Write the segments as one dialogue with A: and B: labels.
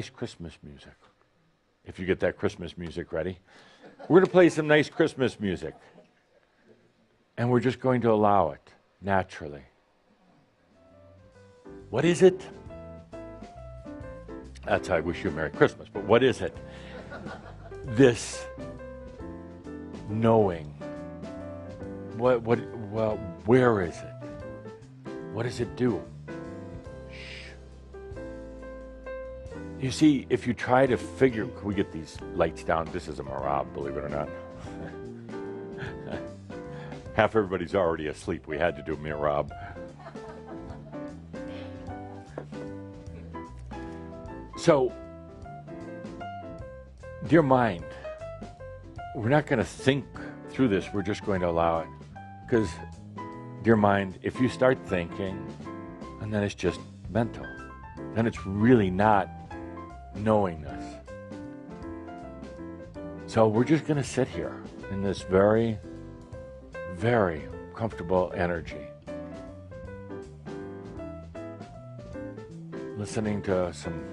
A: nice Christmas music. If you get that Christmas music ready. We're going to play some nice Christmas music. And we're just going to allow it naturally. What is it? That's how I wish you a Merry Christmas, but what is it? This knowing. Well, where is it? What does it do? You see, if you try to figure, can we get these lights down? This is a Merab, believe it or not. Half everybody's already asleep. We had to do Merab. So, dear mind, we're not going to think through this. We're just going to allow it. Because, dear mind, if you start thinking, and then it's just mental, then it's really not knowingness. So we're just going to sit here in this very, very comfortable energy, listening to some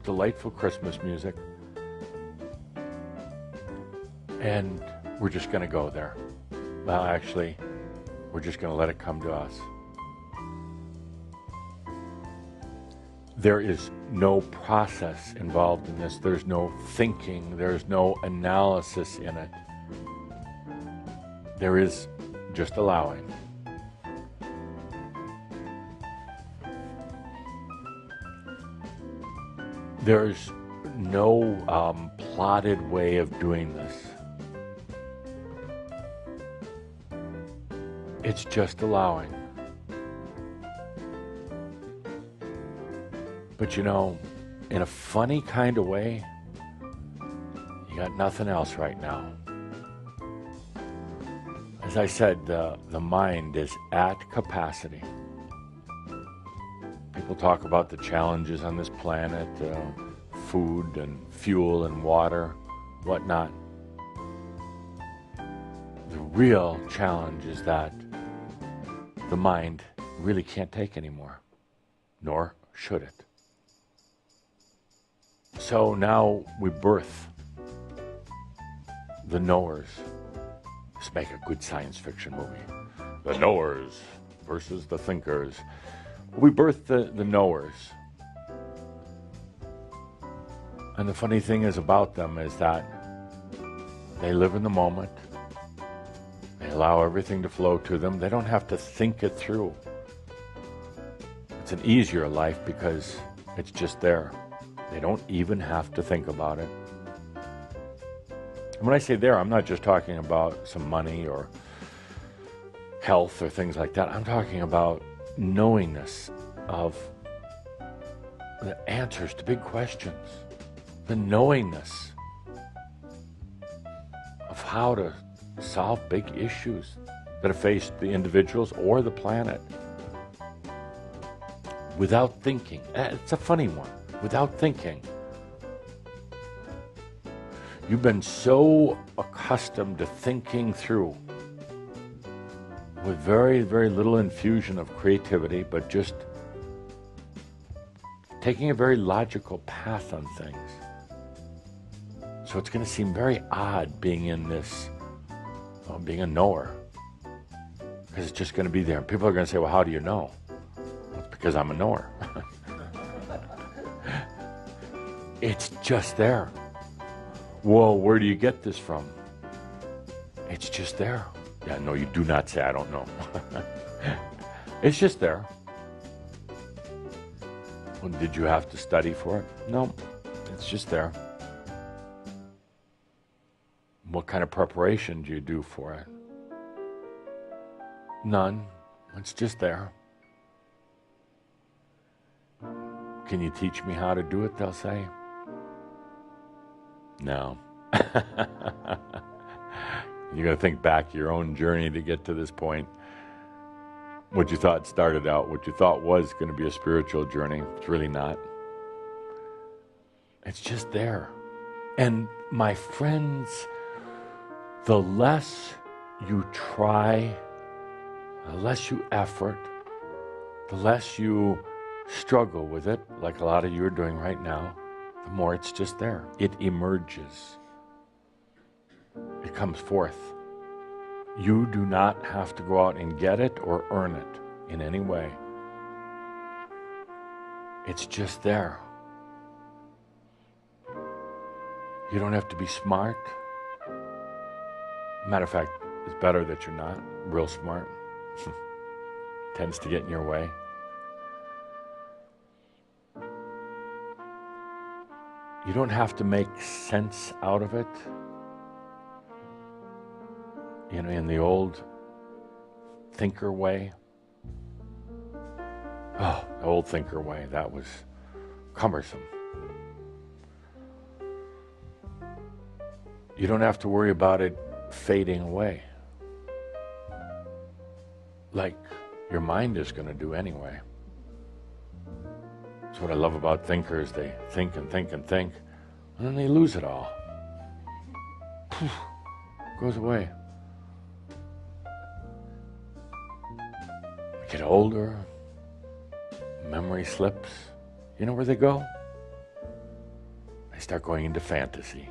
A: delightful Christmas music, and we're just going to go there. Well, actually, we're just going to let it come to us. There is no process involved in this. There's no thinking. There's no analysis in it. There is just allowing. There's no plotted way of doing this. It's just allowing. But you know, in a funny kind of way, you got nothing else right now. As I said, the mind is at capacity. People talk about the challenges on this planet, food and fuel and water, whatnot. The real challenge is that the mind really can't take anymore, nor should it. So now we birth the knowers. Let's make a good science fiction movie. The knowers versus the thinkers. We birth the knowers. And the funny thing is about them is that they live in the moment. They allow everything to flow to them. They don't have to think it through. It's an easier life because it's just there. They don't even have to think about it. And when I say there, I'm not just talking about some money or health or things like that. I'm talking about knowingness of the answers to big questions, the knowingness of how to solve big issues that have faced the individuals or the planet without thinking. It's a funny one. Without thinking. You've been so accustomed to thinking through with very, very little infusion of creativity, but just taking a very logical path on things. So it's going to seem very odd being in this, being a knower, because it's just going to be there. People are going to say, well, how do you know? Well, it's because I'm a knower. It's just there. Whoa, where do you get this from? It's just there. Yeah, no, you do not say, I don't know. It's just there. Well, did you have to study for it? No, it's just there. What kind of preparation do you do for it? None. It's just there. Can you teach me how to do it, they'll say? No. You're going to think back your own journey to get to this point. What you thought started out, what you thought was going to be a spiritual journey, it's really not. It's just there. And my friends, the less you try, the less you effort, the less you struggle with it, like a lot of you are doing right now, the more it's just there. It emerges. It comes forth. You do not have to go out and get it or earn it in any way. It's just there. You don't have to be smart. Matter of fact, it's better that you're not real smart. Tends to get in your way. You don't have to make sense out of it. You know, in the old thinker way. Oh, the old thinker way, that was cumbersome. You don't have to worry about it fading away, like your mind is going to do anyway. That's what I love about thinkers. They think and think and think, and then they lose it all. Poof, goes away. Get older, memory slips. You know where they go? They start going into fantasy.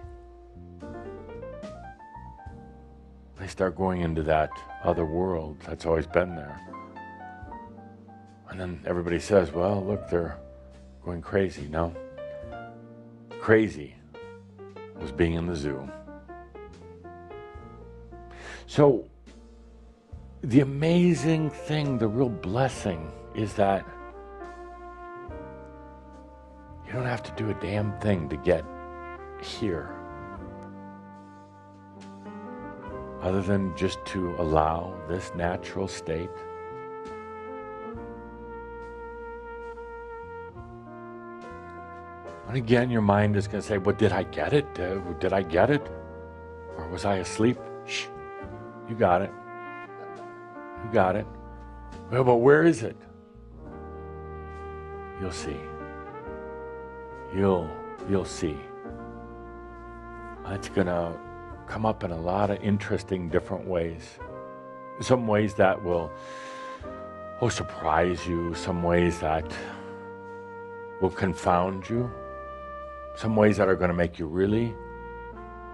A: They start going into that other world that's always been there. And then everybody says, well, look, they're going crazy. No. Crazy was being in the zoo. So the amazing thing, the real blessing, is that you don't have to do a damn thing to get here, other than just to allow this natural state. And again, your mind is going to say, well, did I get it? Did I get it? Or was I asleep? Shh, you got it. You got it. Well, but where is it? You'll see. You'll see. It's going to come up in a lot of interesting different ways. Some ways that will surprise you. Some ways that will confound you. Some ways that are going to make you really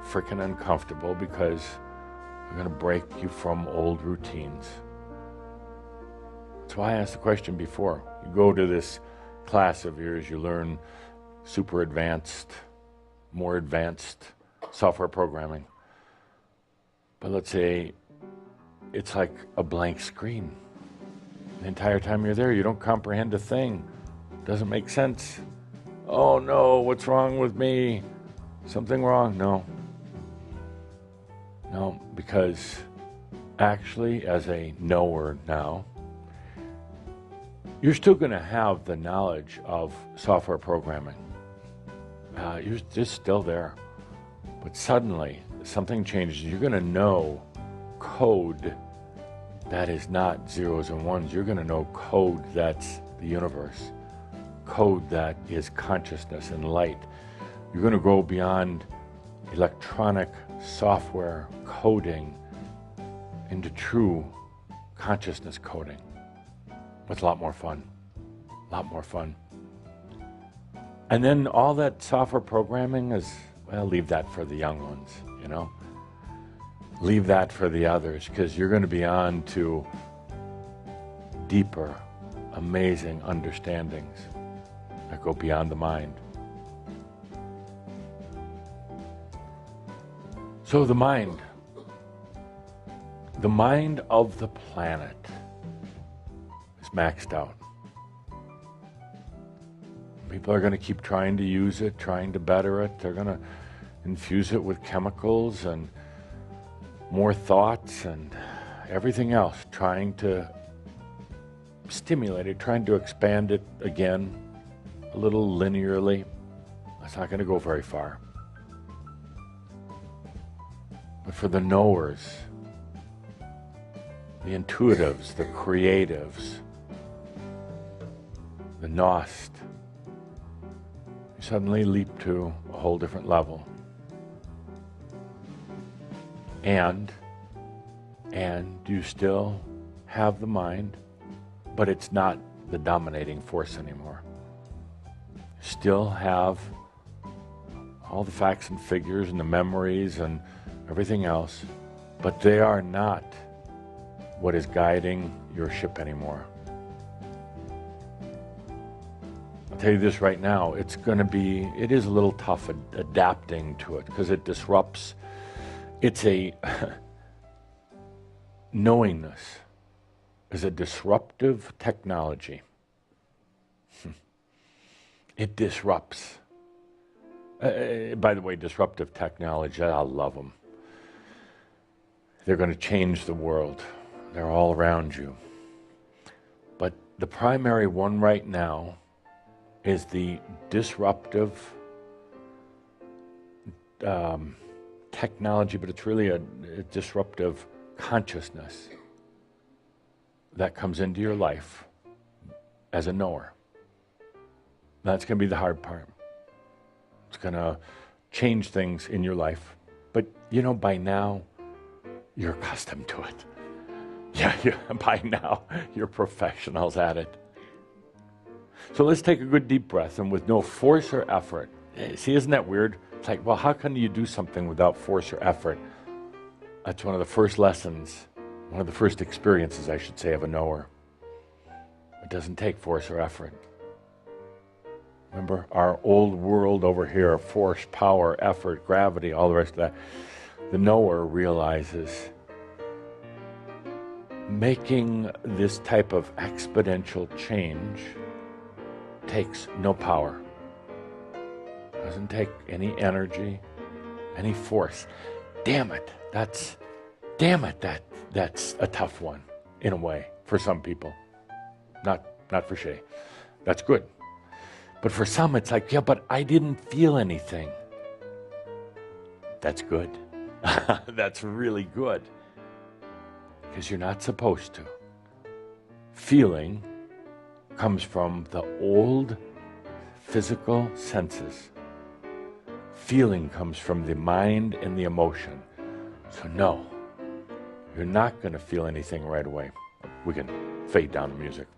A: freaking uncomfortable because they're going to break you from old routines. That's why I asked the question before. You go to this class of yours, you learn super advanced, more advanced software programming. But let's say it's like a blank screen. The entire time you're there, you don't comprehend a thing. Doesn't make sense. Oh no, what's wrong with me? Something wrong? No. No, because actually, as a knower now, you're still going to have the knowledge of software programming. You're just still there. But suddenly, something changes. You're going to know code that is not zeros and ones. You're going to know code that's the universe. Code that is consciousness and light. You're going to go beyond electronic software coding into true consciousness coding. It's a lot more fun. A lot more fun. And then all that software programming is, well, leave that for the young ones, you know? Leave that for the others, because you're going to be on to deeper, amazing understandings that go beyond the mind. So the mind of the planet is maxed out. People are going to keep trying to use it, trying to better it. They're going to infuse it with chemicals and more thoughts and everything else, trying to stimulate it, trying to expand it again a little linearly. That's not going to go very far. But for the knowers, the intuitives, the creatives, the Nost, you suddenly leap to a whole different level. And you still have the mind, but it's not the dominating force anymore. Still have all the facts and figures and the memories and everything else, but they are not what is guiding your ship anymore. I'll tell you this right now, it is a little tough adapting to it because it disrupts. It's a knowingness is a disruptive technology. It disrupts. By the way, disruptive technology, I love them. They're going to change the world. They're all around you. But the primary one right now is the disruptive technology, but it's really a disruptive consciousness that comes into your life as a knower. That's going to be the hard part. It's going to change things in your life. But, by now, you're accustomed to it. Yeah, by now, you're professionals at it. So let's take a good deep breath, and with no force or effort. See, isn't that weird? It's like, well, how can you do something without force or effort? That's one of the first lessons, one of the first experiences, I should say, of a knower. It doesn't take force or effort. Remember, our old world over here, force, power, effort, gravity, all the rest of that. The knower realizes making this type of exponential change takes no power. Doesn't take any energy, any force. Damn it, that's a tough one, in a way, for some people. Not for Shay. That's good. But for some, it's like, yeah, but I didn't feel anything. That's good. That's really good. Because you're not supposed to. Feeling comes from the old physical senses. Feeling comes from the mind and the emotion. So no, you're not going to feel anything right away. We can fade down the music.